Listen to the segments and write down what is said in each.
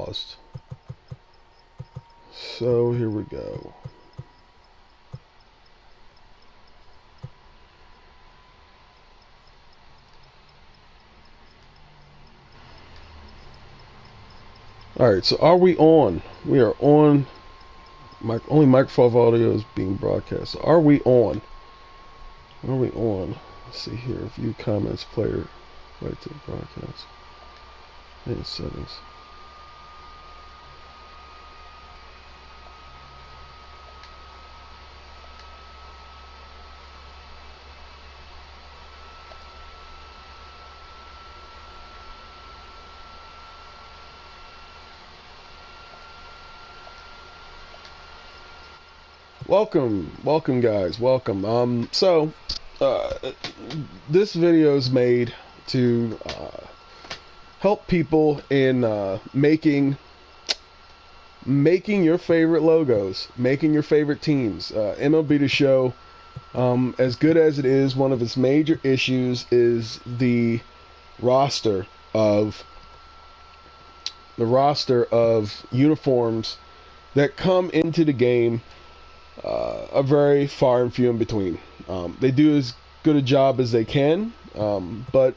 paused. So here we go. Alright, so are we on? We are on. Only microphone audio is being broadcast. So are we on? Are we on? Let's see here. View comments, player. Right to the broadcast. And settings. Welcome guys, welcome. This video is made to help people in making your favorite logos, making your favorite teams. MLB The Show, as good as it is, one of its major issues is the roster of uniforms that come into the game. Are very far and few in between. They do as good a job as they can, but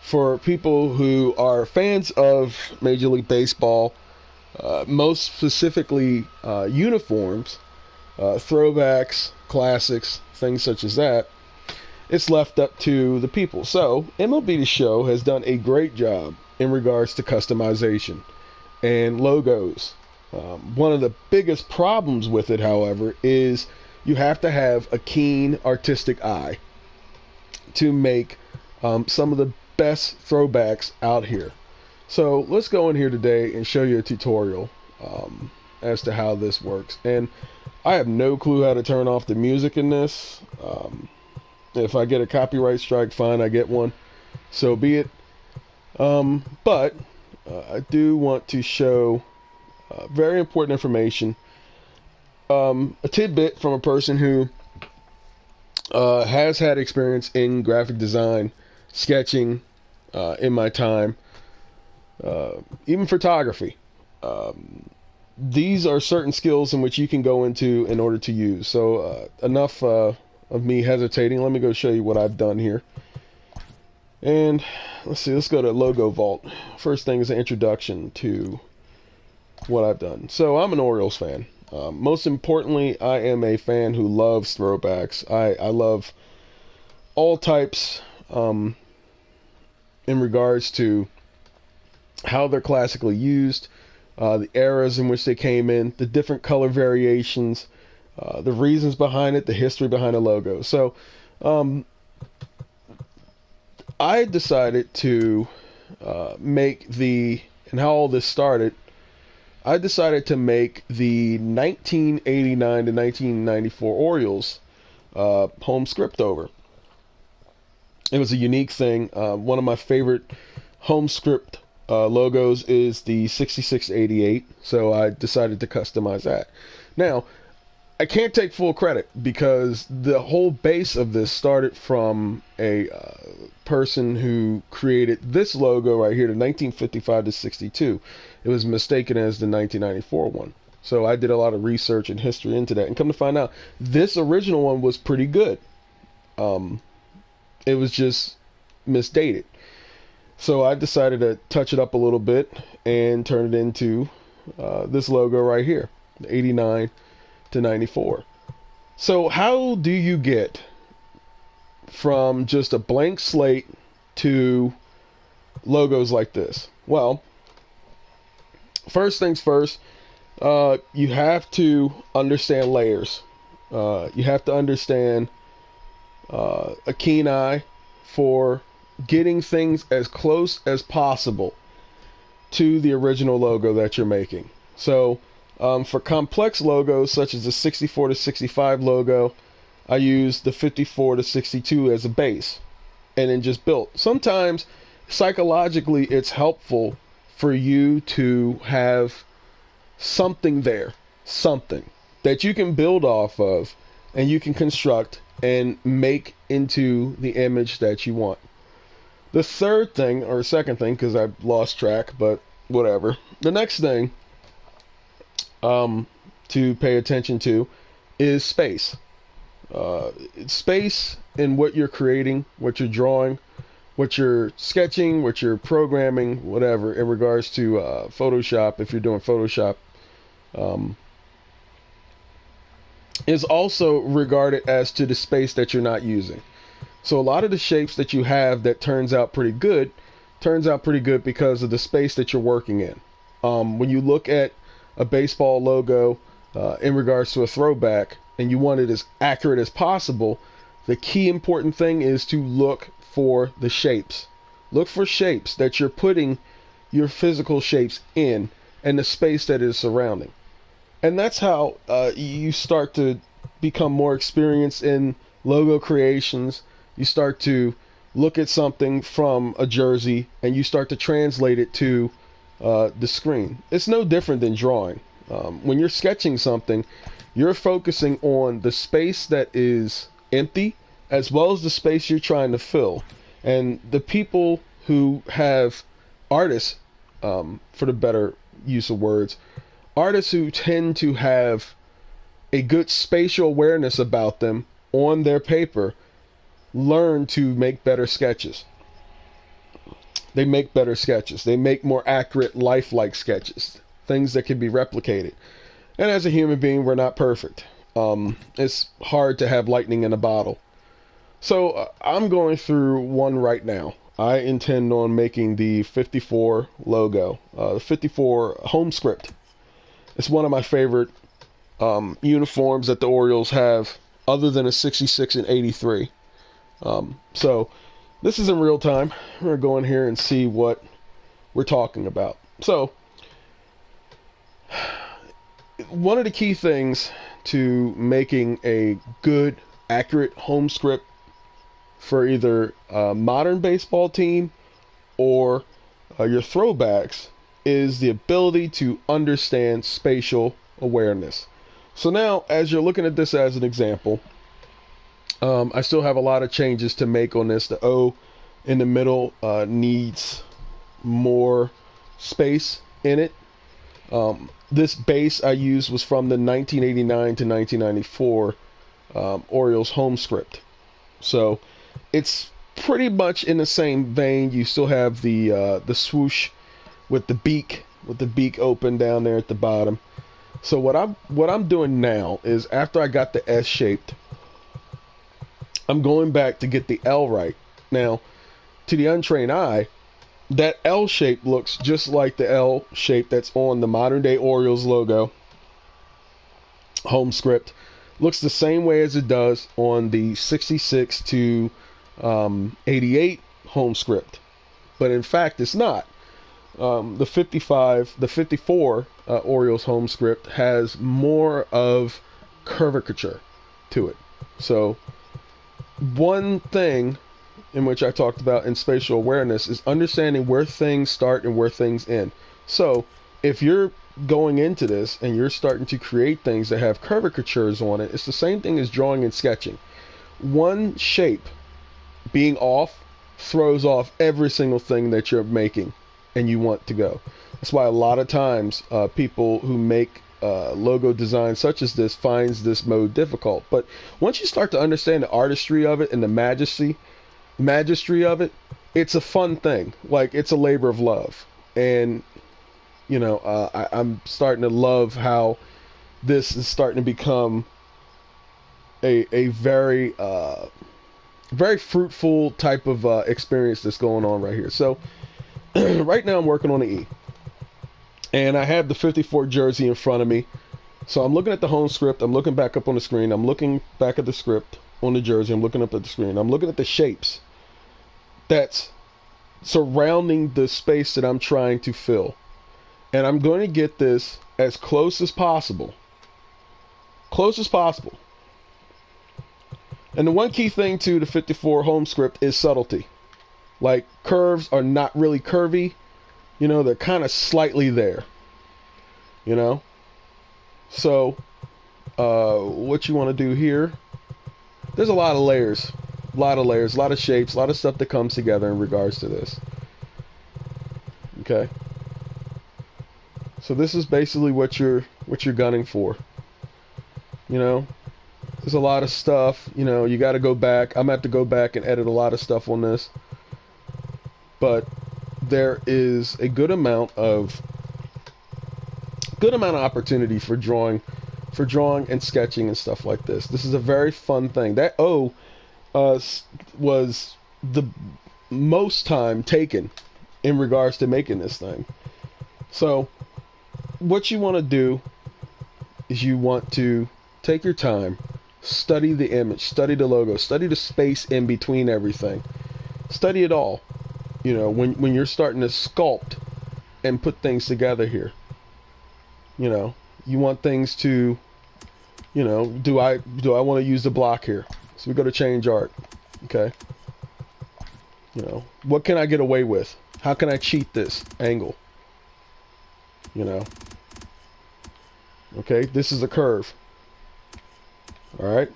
for people who are fans of Major League Baseball, most specifically uniforms, throwbacks, classics, things such as that, it's left up to the people. So MLB The Show has done a great job in regards to customization and logos. One of the biggest problems with it, however, is you have to have a keen artistic eye to make some of the best throwbacks out here. So let's go in here today and show you a tutorial as to how this works. And I have no clue how to turn off the music in this. If I get a copyright strike, fine, I get one. So be it. But I do want to show very important information. A tidbit from a person who has had experience in graphic design, sketching in my time, even photography. These are certain skills in which you can go into in order to use. So enough of me hesitating. Let me go show you what I've done here. And let's see, let's go to Logo Vault. First thing is an introduction to what I've done. So I'm an Orioles fan. Most importantly, I am a fan who loves throwbacks. I love all types in regards to how they're classically used, the eras in which they came in, the different color variations, the reasons behind it, the history behind the logo. So I decided to and how all this started, I decided to make the 1989 to 1994 Orioles home script over. It was a unique thing. One of my favorite home script logos is the 6688, so I decided to customize that. Now, I can't take full credit because the whole base of this started from a person who created this logo right here, the 1955 to 62. It was mistaken as the 1994 one. So I did a lot of research and history into that, and come to find out, this original one was pretty good. It was just misdated. So I decided to touch it up a little bit and turn it into this logo right here, the 89 to 94. So how do you get from just a blank slate to logos like this? Well, first things first, you have to understand layers. You have to understand a keen eye for getting things as close as possible to the original logo that you're making. So for complex logos such as the 64 to 65 logo, I use the 54 to 62 as a base and then just built. Sometimes psychologically it's helpful for you to have something there, something that you can build off of and you can construct and make into the image that you want. The third thing, or second thing, because I've lost track, but whatever. The next thing to pay attention to is space. Space in what you're creating, what you're drawing, what you're sketching, what you're programming, whatever, in regards to Photoshop, if you're doing Photoshop, is also regarded as to the space that you're not using. So a lot of the shapes that you have that turns out pretty good because of the space that you're working in. When you look at a baseball logo in regards to a throwback and you want it as accurate as possible, the key important thing is to look for the shapes. Look for shapes that you're putting your physical shapes in and the space that is surrounding. And that's how you start to become more experienced in logo creations. You start to look at something from a jersey and you start to translate it to the screen. It's no different than drawing. When you're sketching something, you're focusing on the space that is empty as well as the space you're trying to fill. And the people who have artists, for the better use of words, artists who tend to have a good spatial awareness about them on their paper learn to make better sketches. They make better sketches. They make more accurate, lifelike sketches, things that can be replicated. And as a human being, we're not perfect. It's hard to have lightning in a bottle. So I'm going through one right now. I intend on making the 54 logo, the 54 home script. It's one of my favorite uniforms that the Orioles have, other than a 66 and 83. So this is in real time. We're going to go in here and see what we're talking about. So one of the key things to making a good, accurate home script for either a modern baseball team or your throwbacks is the ability to understand spatial awareness. So now, as you're looking at this as an example, I still have a lot of changes to make on this. The O in the middle needs more space in it. This base I used was from the 1989 to 1994 Orioles home script. So it's pretty much in the same vein. You still have the swoosh with the beak open down there at the bottom. So what I'm doing now is, after I got the S shaped, I'm going back to get the L right. Now, to the untrained eye, that L shape looks just like the L shape that's on the modern day Orioles logo home script. Looks the same way as it does on the 66 to 88 home script, but in fact it's not. The 54 Orioles home script has more of curvature to it. So one thing in which I talked about in spatial awareness is understanding where things start and where things end. So if you're going into this and you're starting to create things that have curvatures on it, it's the same thing as drawing and sketching. One shape being off throws off every single thing that you're making and you want to go. That's why a lot of times people who make logo design such as this finds this mode difficult. But once you start to understand the artistry of it and the majesty of it, it's a fun thing. Like, it's a labor of love. And you know, I'm starting to love how this is starting to become a very very fruitful type of experience that's going on right here. So right now I'm working on the E, and I have the 54 jersey in front of me. So I'm looking at the home script, I'm looking back up on the screen, I'm looking back at the script on the jersey, I'm looking up at the screen, I'm looking at the shapes that's surrounding the space that I'm trying to fill. And I'm going to get this as close as possible. Close as possible. And the one key thing to the 54 home script is subtlety. Like, curves are not really curvy. You know, they're kind of slightly there. You know? So, what you want to do here, there's a lot of layers. A lot of layers, a lot of shapes, a lot of stuff that comes together in regards to this. Okay? So this is basically what you're gunning for. You know, there's a lot of stuff. You know, you got to go back. I'm gonna have to go back and edit a lot of stuff on this, but there is a good amount of opportunity for drawing and sketching and stuff like this. This is a very fun thing. That O was the most time taken in regards to making this thing. So what you want to do is you want to take your time, study the image, study the logo, study the space in between everything, study it all. You know, when you're starting to sculpt and put things together here, you know, you want things to, you know, do I want to use the block here? So we go to change art. Okay. You know, what can I get away with? How can I cheat this angle? You know. Okay, this is a curve. All right.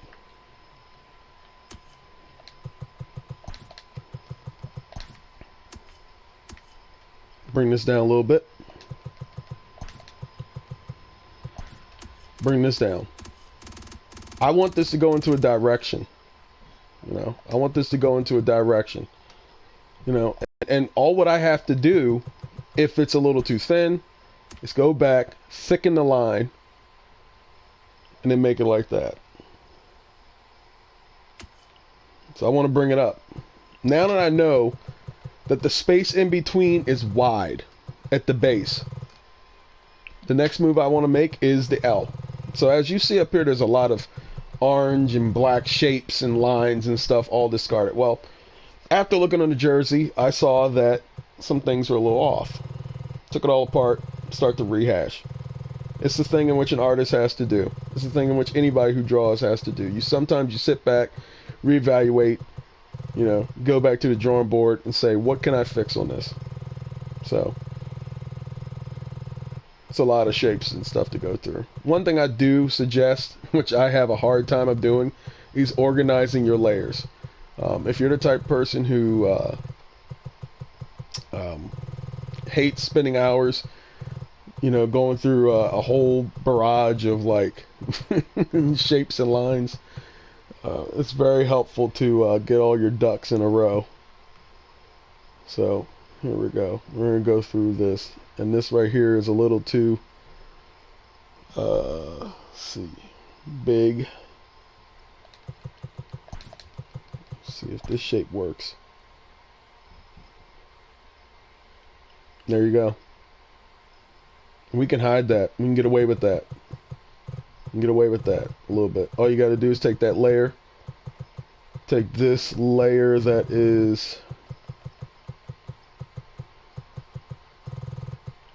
Bring this down a little bit. Bring this down. I want this to go into a direction. You know, I want this to go into a direction. You know, and all what I have to do, if it's a little too thin, is go back, thicken the line, and then make it like that. So I want to bring it up. Now that I know that the space in between is wide at the base, the next move I want to make is the L. So as you see up here, there's a lot of orange and black shapes and lines and stuff all discarded. Well, after looking on the jersey, I saw that some things were a little off. Took it all apart, start to rehash. It's the thing in which an artist has to do. It's the thing in which anybody who draws has to do. Sometimes you sit back, reevaluate, you know, go back to the drawing board and say, what can I fix on this? So it's a lot of shapes and stuff to go through. One thing I do suggest, which I have a hard time of doing, is organizing your layers. If you're the type of person who hates spending hours, you know, going through a whole barrage of like shapes and lines, it's very helpful to get all your ducks in a row. So here we go. We're gonna go through this, and this right here is a little too let's see, big. Let's see if this shape works. There you go. We can hide that. We can get away with that. We can get away with that a little bit. All you got to do is take that layer. Take this layer that is...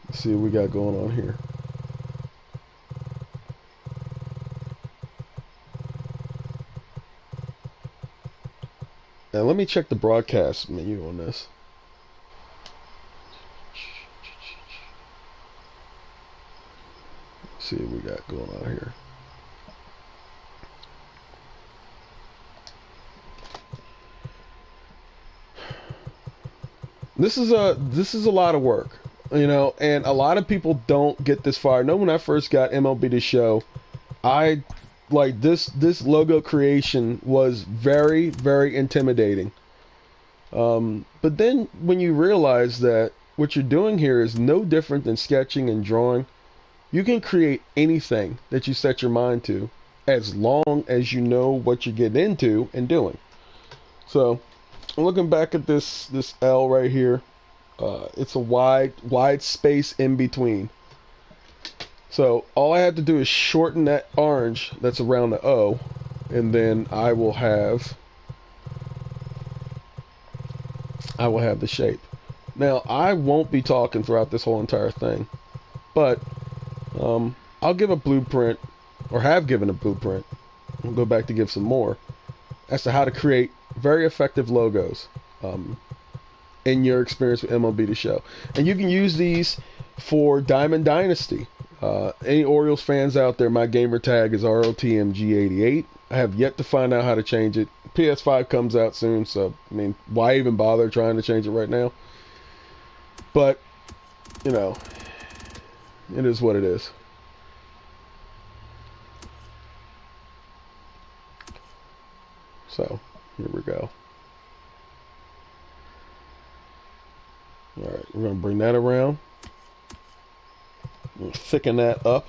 Let's see what we got going on here. Now let me check the broadcast menu on this. Let's see what we got going on here. This is a lot of work, you know, and a lot of people don't get this far. I know when I first got MLB The Show, I like this logo creation was very, very intimidating. But then when you realize that what you're doing here is no different than sketching and drawing, you can create anything that you set your mind to, as long as you know what you're getting into and doing. So looking back at this L right here, it's a wide space in between. So all I have to do is shorten that orange that's around the O, and then I will have the shape. Now I won't be talking throughout this whole entire thing, but I'll give a blueprint, or have given a blueprint. I'll go back to give some more as to how to create very effective logos in your experience with MLB The Show. And you can use these for Diamond Dynasty. Any Orioles fans out there, my gamer tag is ROTMG88. I have yet to find out how to change it. PS5 comes out soon, so I mean, why even bother trying to change it right now? But you know, It is what it is. So, here we go. Alright, we're going to bring that around. We'll thicken that up.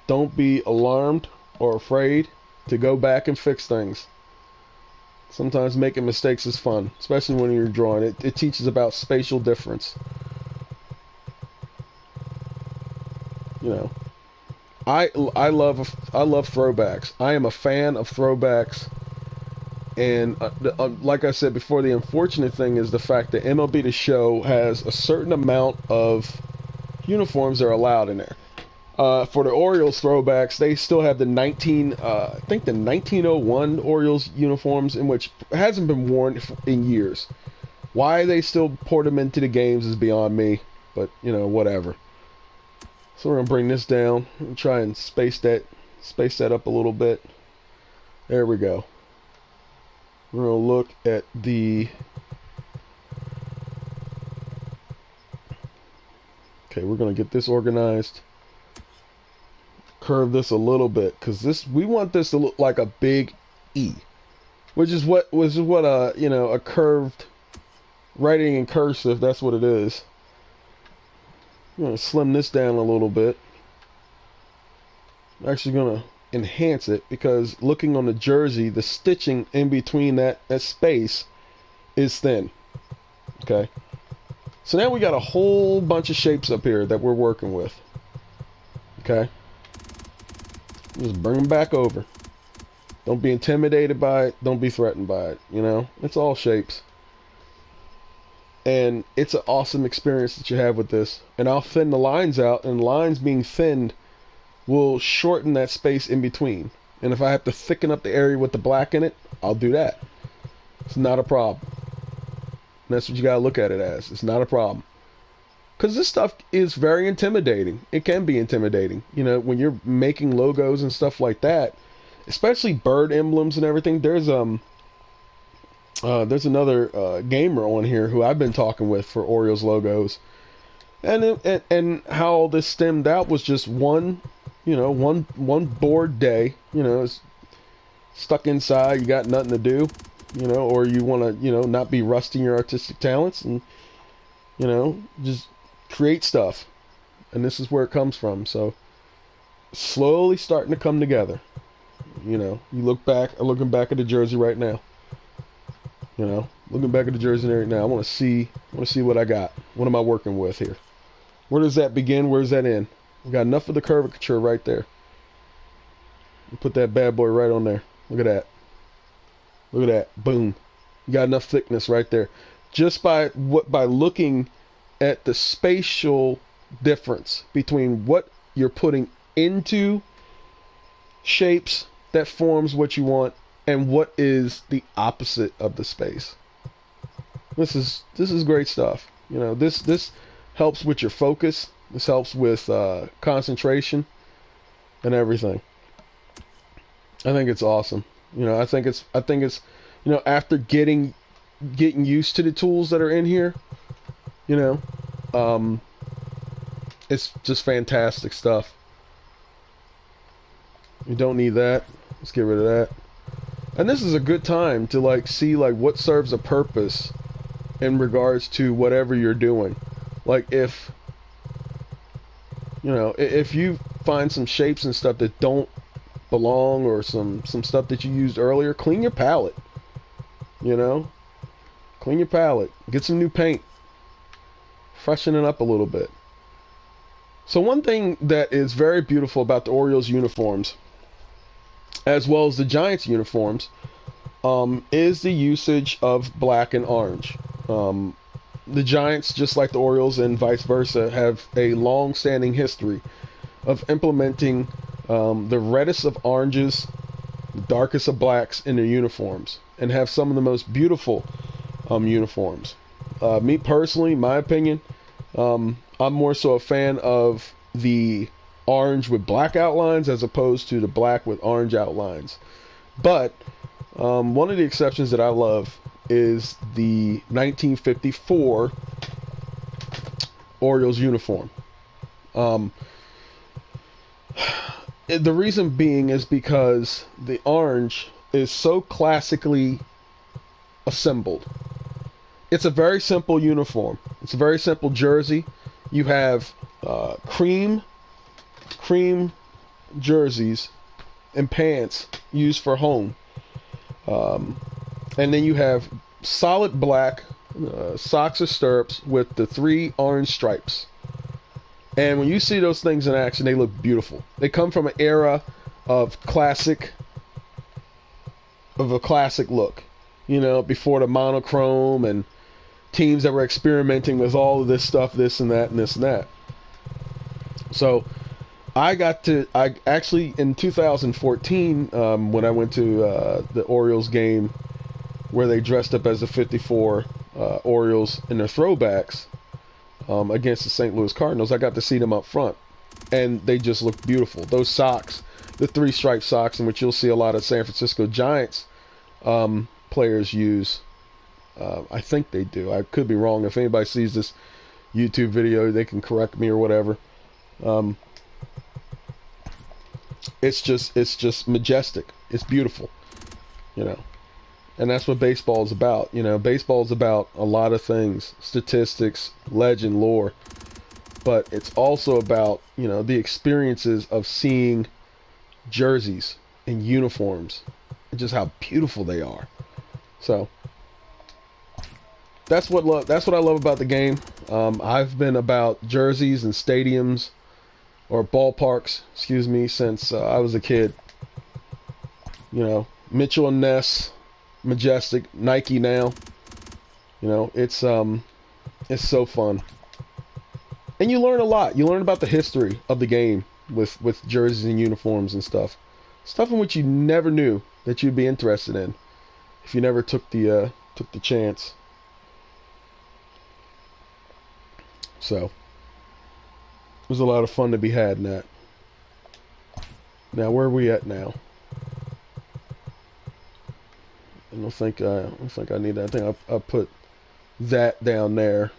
Don't be alarmed or afraid to go back and fix things. Sometimes making mistakes is fun, especially when you're drawing. It teaches about spatial difference. You know, I love throwbacks. I am a fan of throwbacks, and like I said before, the unfortunate thing is the fact that MLB The Show has a certain amount of uniforms that are allowed in there. For the Orioles throwbacks, they still have the 1901 Orioles uniforms, in which hasn't been worn in years. Why they still port them into the games is beyond me, but you know, whatever. So we're gonna bring this down and try and space that up a little bit. There we go. We're gonna look at the. Okay, we're gonna get this organized. Curve this a little bit, because we want this to look like a big E, which is what you know, a curved writing in cursive, that's what it is. I'm gonna slim this down a little bit. I'm actually gonna enhance it, because looking on the jersey, the stitching in between that space is thin. Okay, so now we got a whole bunch of shapes up here that we're working with. Okay, just bring them back over. Don't be intimidated by it. Don't be threatened by it. You know, it's all shapes. And it's an awesome experience that you have with this. And I'll thin the lines out, and lines being thinned will shorten that space in between. And if I have to thicken up the area with the black in it, I'll do that. It's not a problem. And that's what you gotta look at it as. It's not a problem. Because this stuff is very intimidating. It can be intimidating. You know, when you're making logos and stuff like that, especially bird emblems and everything. There's another gamer on here who I've been talking with for Orioles logos, and how this stemmed out was just one bored day. You know, it's stuck inside, you got nothing to do, you know, or you want to, you know, not be rusting your artistic talents, and you know, just create stuff. And this is where it comes from. So slowly starting to come together. You know, you look back, I'm looking back at the jersey right now. You know, looking back at the jersey right now, I want to see what I got. What am I working with here? Where does that begin? Where does that end? We got enough of the curvature right there. Put that bad boy right on there. Look at that. Look at that. Boom. You got enough thickness right there. Just by looking at the spatial difference between what you're putting into shapes that forms what you want, and what is the opposite of the space. This is great stuff. You know, this helps with your focus. This helps with concentration and everything. I think it's awesome. You know, I think it's you know, after getting used to the tools that are in here, you know, it's just fantastic stuff. You don't need that. Let's get rid of that. And this is a good time to like see like what serves a purpose in regards to whatever you're doing. Like if you know, if you find some shapes and stuff that don't belong, or some stuff that you used earlier, clean your palette. You know, clean your palette. Get some new paint. Freshen it up a little bit. So one thing that is very beautiful about the Orioles uniforms, as well as the Giants uniforms, is the usage of black and orange. The Giants, just like the Orioles and vice versa, have a long-standing history of implementing the reddest of oranges, the darkest of blacks in their uniforms, and have some of the most beautiful uniforms. Me personally, my opinion, I'm more so a fan of the orange with black outlines as opposed to the black with orange outlines. But one of the exceptions that I love is the 1954 Orioles uniform. Um, the reason being is because the orange is so classically assembled. It's a very simple uniform. It's a very simple jersey. You have cream jerseys and pants used for home. And then you have solid black socks or stirrups with the 3 orange stripes. And when you see those things in action, they look beautiful. They come from an era of a classic look. You know, before the monochrome and teams that were experimenting with all of this stuff, this and that and this and that. So I actually in 2014, when I went to the Orioles game where they dressed up as the 54 Orioles in their throwbacks against the St. Louis Cardinals, I got to see them up front, and they just look beautiful. Those socks, the 3 stripe socks, in which you'll see a lot of San Francisco Giants players use. I think they do. I could be wrong. If anybody sees this YouTube video, they can correct me or whatever. It's just majestic. It's beautiful, you know. And that's what baseball is about. You know, baseball is about a lot of things, statistics, legend, lore, but it's also about, you know, the experiences of seeing jerseys and uniforms and just how beautiful they are. So that's what I love about the game. I've been about jerseys and stadiums, or ballparks, excuse me, since I was a kid. You know, Mitchell and Ness, Majestic, Nike now. You know, it's so fun. And you learn a lot. You learn about the history of the game with jerseys and uniforms and stuff. Stuff in which you never knew that you'd be interested in if you never took the chance. So there's a lot of fun to be had in that. Now, where are we at now? I don't think I need that. I think I'll put that down there.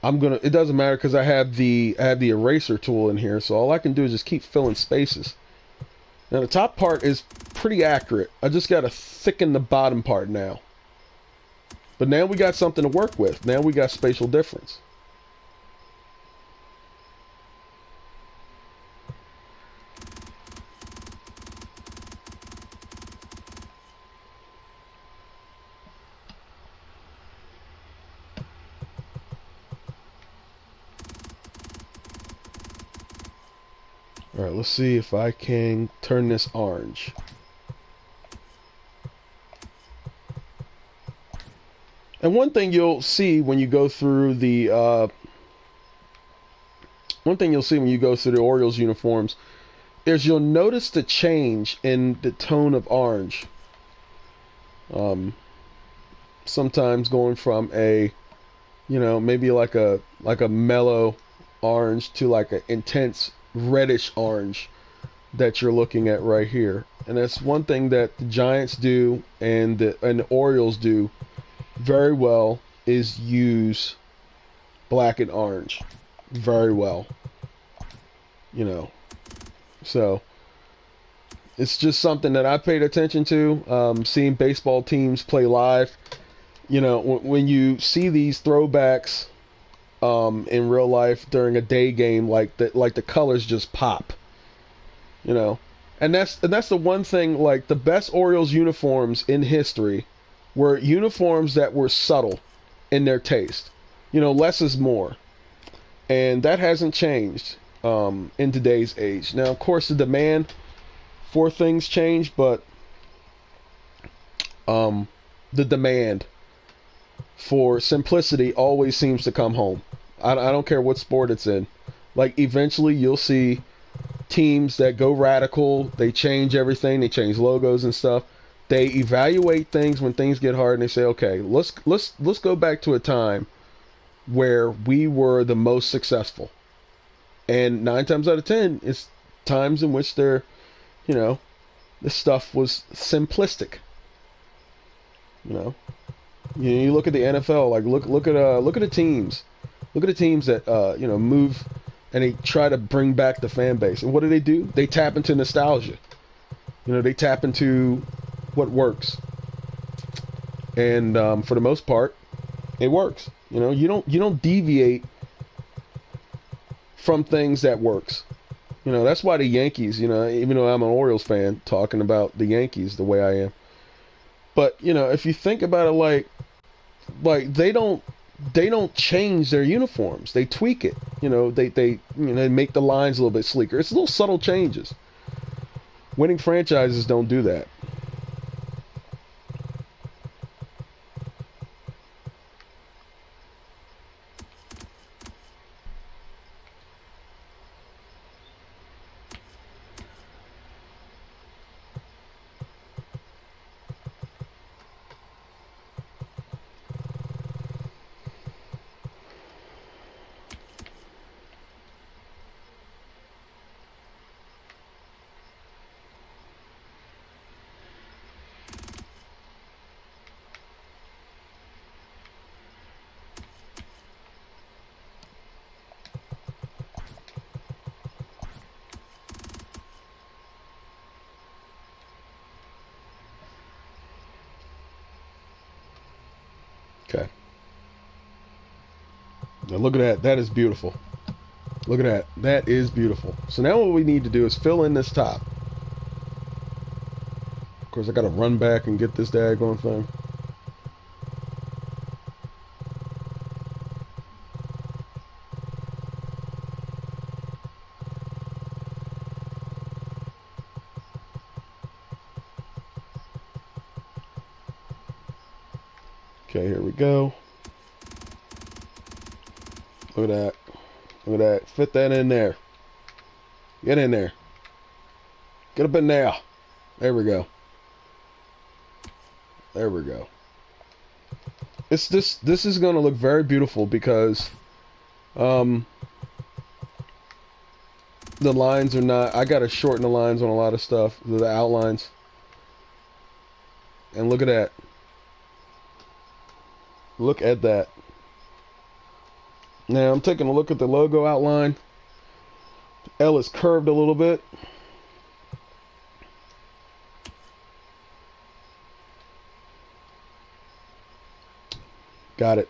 It doesn't matter because I have the eraser tool in here, so all I can do is just keep filling spaces. Now the top part is pretty accurate. I just got to thicken the bottom part now. But now we got something to work with. Now we got spatial difference. Alright, let's see if I can turn this orange. And one thing you'll see when you go through the Orioles uniforms is you'll notice the change in the tone of orange. Sometimes going from a, you know, maybe like a mellow orange to like an intense reddish orange that you're looking at right here. And that's one thing that the Giants do and the Orioles do very well, is use black and orange very well, you know. So it's just something that I paid attention to, seeing baseball teams play live. You know, when you see these throwbacks in real life during a day game, like the colors just pop, you know. And that's the one thing, like the best Orioles uniforms in history were uniforms that were subtle in their taste. You know, less is more. And that hasn't changed in today's age. Now, of course, the demand for things change, but the demand for simplicity always seems to come home. I don't care what sport it's in. Like, eventually you'll see teams that go radical. They change everything. They change logos and stuff. They evaluate things when things get hard, and they say, okay, let's go back to a time where we were the most successful. And 9 times out of 10, it's times in which they're, you know, this stuff was simplistic. You know, You look at the NFL, like look at the teams. Look at the teams that move and they try to bring back the fan base. And what do? They tap into nostalgia. They tap into what works. And for the most part, it works. You don't deviate from things that works. That's why the Yankees, even though I'm an Orioles fan, talking about the Yankees the way I am. But, if you think about it like they don't change their uniforms. They tweak it. They make the lines a little bit sleeker. It's little subtle changes. Winning franchises don't do that. Okay. Now look at that. That is beautiful. Look at that. That is beautiful. So now what we need to do is fill in this top. Of course, I got to run back and get this daggone thing. Okay, here we go. Look at that. Look at that. Fit that in there. Get in there. Get up in there. There we go. There we go. This is going to look very beautiful because the lines are not, I got to shorten the lines on a lot of stuff, the outlines. And look at that. Look at that. Now I'm taking a look at the logo outline. The L is curved a little bit. Got it.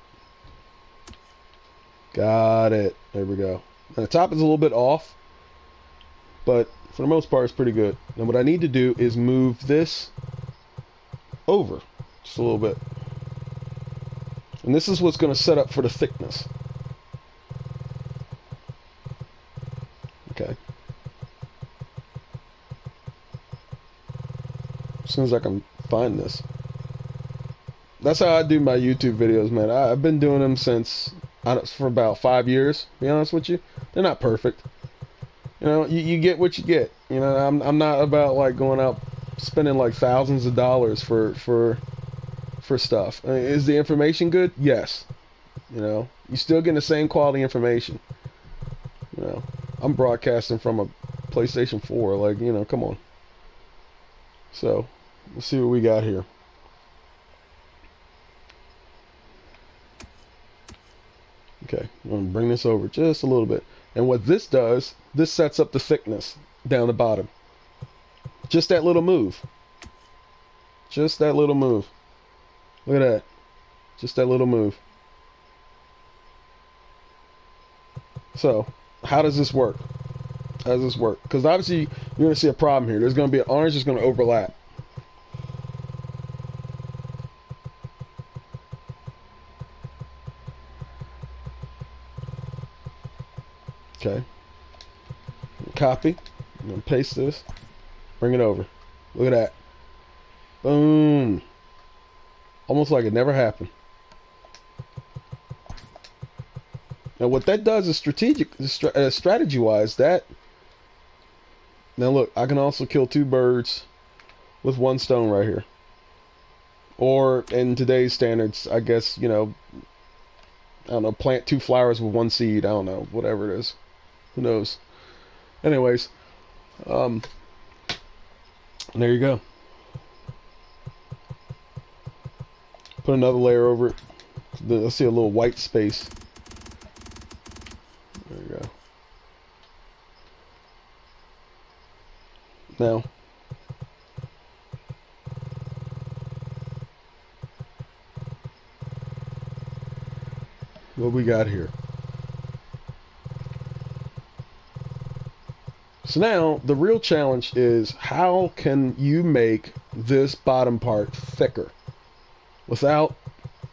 Got it. There we go. And the top is a little bit off, but for the most part it's pretty good. Now what I need to do is move this over just a little bit. And this is what's going to set up for the thickness. Okay. As soon as I can find this. That's how I do my YouTube videos, man. I've been doing them for about 5 years, to be honest with you. They're not perfect. You get what you get. I'm not about like going out spending like thousands of dollars for stuff. I mean, is the information good? Yes. You still getting the same quality information. I'm broadcasting from a PlayStation 4. Like, come on. So, let's see what we got here. Okay, I'm going to bring this over just a little bit. And what this does, this sets up the thickness down the bottom. Just that little move. Just that little move. Look at that. Just that little move. So, how does this work? How does this work? Because obviously, you're going to see a problem here. There's going to be an orange that's going to overlap. Okay. Copy. I'm going to paste this. Bring it over. Look at that. Boom. Almost like it never happened. Now what that does is strategy-wise, that... Now look, I can also kill 2 birds with 1 stone right here. Or, in today's standards, I guess, I don't know, plant 2 flowers with 1 seed. I don't know, whatever it is. Who knows? Anyways, there you go. Put another layer over it. Let's see a little white space. There you go. Now, what we got here? So now, the real challenge is how can you make this bottom part thicker without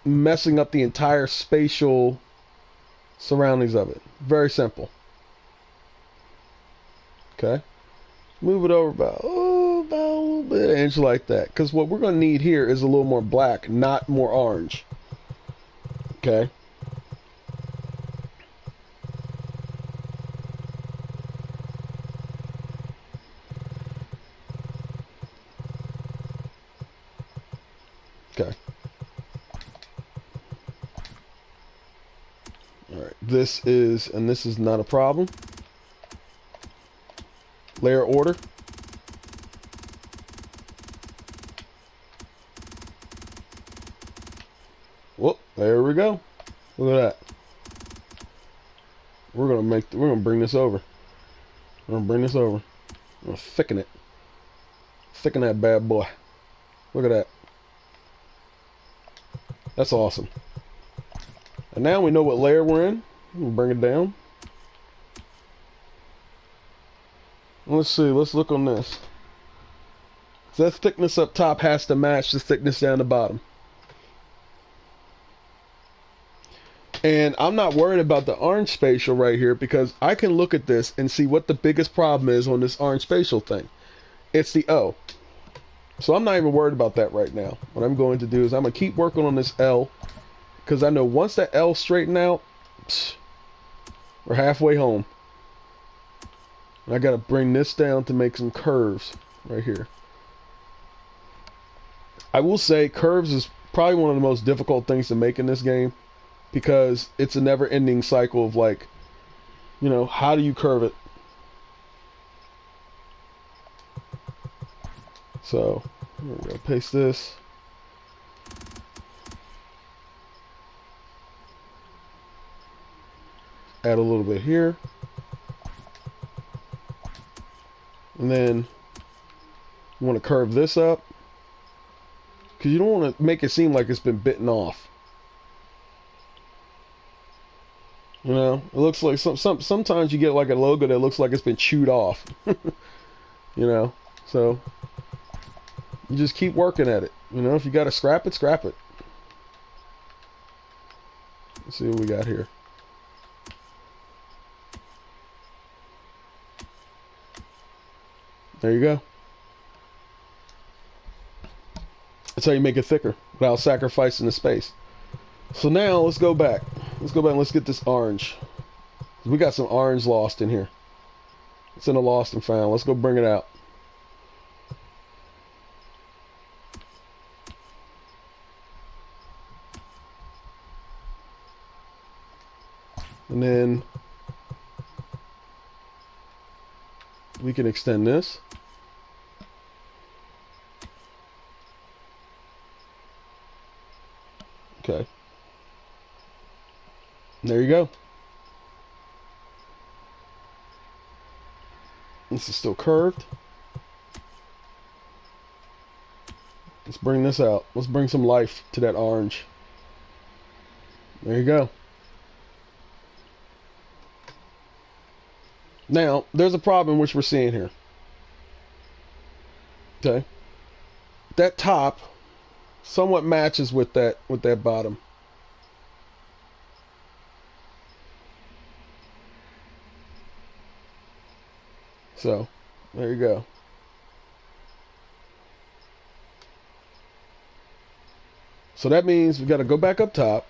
messing up the entire spatial surroundings of it? Very simple. Okay. Move it over about a little bit, an inch like that. Because what we're going to need here is a little more black, not more orange. Okay. Okay. Alright, this is not a problem. Layer order. Whoop, there we go. Look at that. We're gonna bring this over. We're gonna bring this over. We're gonna thicken it. Thicken that bad boy. Look at that. That's awesome. And now we know what layer we're in. We'll bring it down. Let's see. Let's look on this. So that thickness up top has to match the thickness down the bottom. And I'm not worried about the orange spatial right here because I can look at this and see what the biggest problem is on this orange spatial thing. It's the O. So I'm not even worried about that right now. What I'm going to do is I'm going to keep working on this L because I know once that L straighten out, we're halfway home. And I got to bring this down to make some curves right here. I will say curves is probably one of the most difficult things to make in this game because it's a never-ending cycle of like, you know, how do you curve it? So, here we go. Paste this. Add a little bit here. And then you want to curve this up because you don't want to make it seem like it's been bitten off. You know, it looks like sometimes you get like a logo that looks like it's been chewed off. You know, so you just keep working at it. You know, if you got to scrap it, scrap it. Let's see what we got here. There you go. That's how you make it thicker without sacrificing the space. So now let's go back. Let's go back and let's get this orange. We got some orange lost in here. It's in the lost and found. Let's go bring it out. And then we can extend this. Okay. There you go. This is still curved. Let's bring this out. Let's bring some life to that orange. There you go. Now, there's a problem which we're seeing here. Okay. That top somewhat matches with that bottom. So, there you go. So that means we got to go back up top.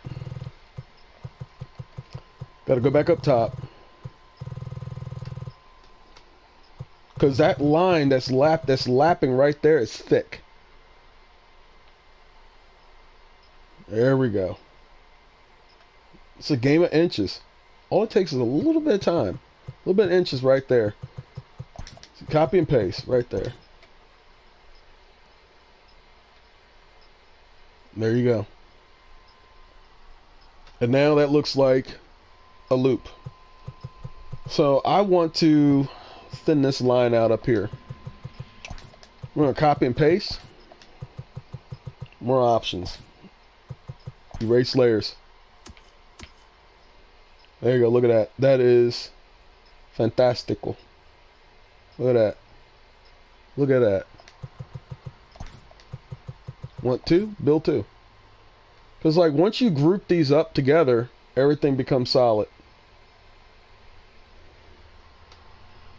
Got to go back up top. Because that line that's lapping right there is thick. There we go. It's a game of inches. All it takes is a little bit of time. A little bit of inches right there. So copy and paste right there. There you go. And now that looks like a loop. So I want to thin this line out up here. We're going to copy and paste. More options. Erase layers. There you go. Look at that. That is fantastical. Look at that. Look at that. Want to? Build two. Because like once you group these up together, everything becomes solid.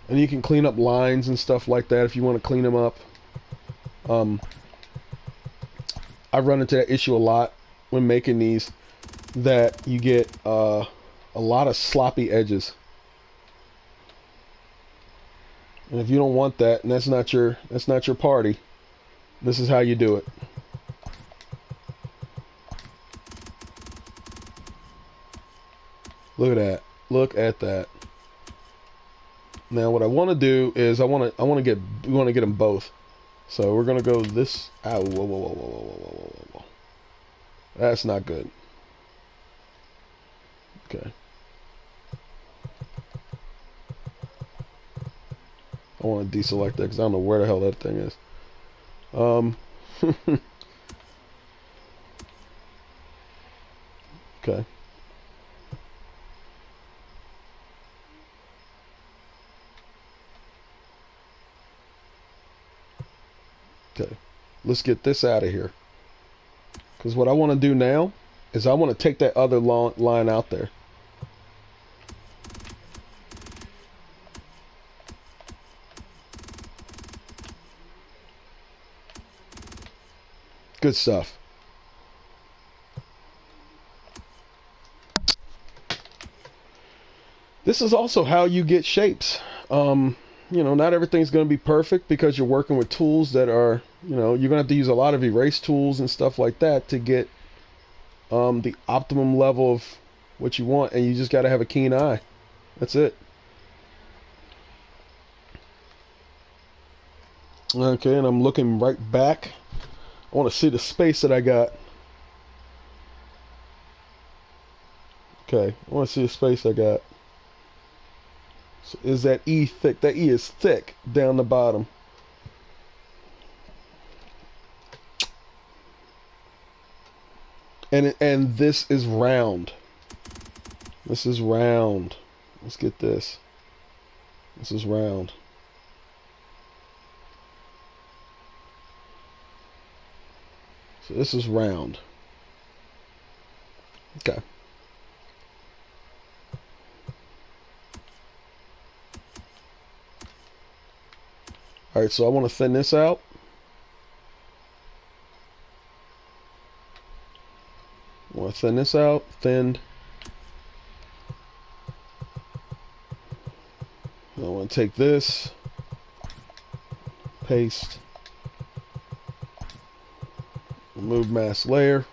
And you can clean up lines and stuff like that if you want to clean them up. I run into that issue a lot when making these, that you get a lot of sloppy edges. And if you don't want that, and that's not your party, this is how you do it. Look at that. Look at that. Now what I want to do is we want to get them both. So we're gonna go this. Ow! Whoa! Whoa! Whoa! Whoa! Whoa! Whoa! Whoa! That's not good. Okay. I want to deselect that because I don't know where the hell that thing is. Okay. Okay. Let's get this out of here. Because what I want to do now is I want to take that other line out there. Good stuff. This is also how you get shapes. You know, not everything's going to be perfect because you're working with tools that are, you know, you're going to have to use a lot of erase tools and stuff like that to get the optimum level of what you want, and you just got to have a keen eye. That's it. Okay, and I'm looking right back. I want to see the space that I got. Okay, I want to see the space I got. So is that E thick? That E is thick down the bottom. And this is round. This is round. Let's get this. This is round. So this is round. Okay. Alright, so I want to thin this out. I want to thin this out. Thinned. I want to take this. Paste. Remove mask layer.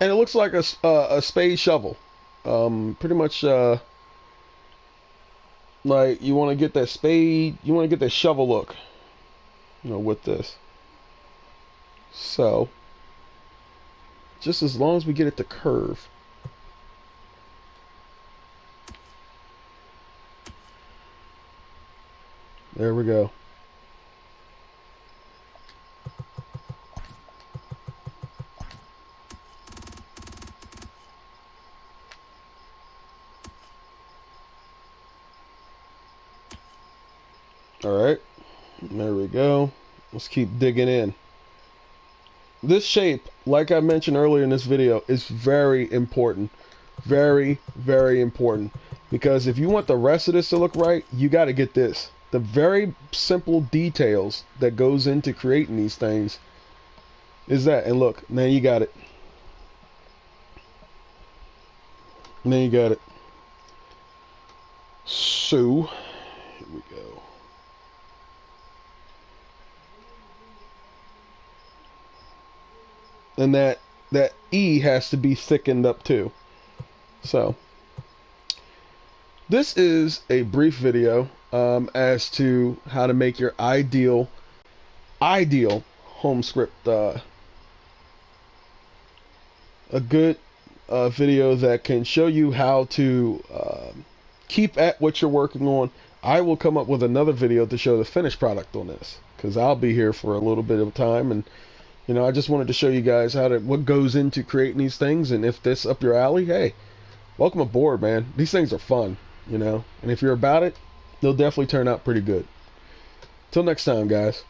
And it looks like a spade shovel. Pretty much like you want to get that spade, you want to get that shovel look, you know, with this. So, just as long as we get it to curve. There we go. Alright, there we go. Let's keep digging in. This shape, like I mentioned earlier in this video, is very important. Very, very important. Because if you want the rest of this to look right, you got to get this. The very simple details that goes into creating these things is that. And look, now you got it. Now you got it. So, here we go. And that E has to be thickened up too. So, this is a brief video as to how to make your ideal home script. A good video that can show you how to keep at what you're working on. I will come up with another video to show the finished product on this, because I'll be here for a little bit of time, and I just wanted to show you guys what goes into creating these things. And if this up your alley, hey, welcome aboard, man. These things are fun, and if you're about it, they'll definitely turn out pretty good. Till next time, guys.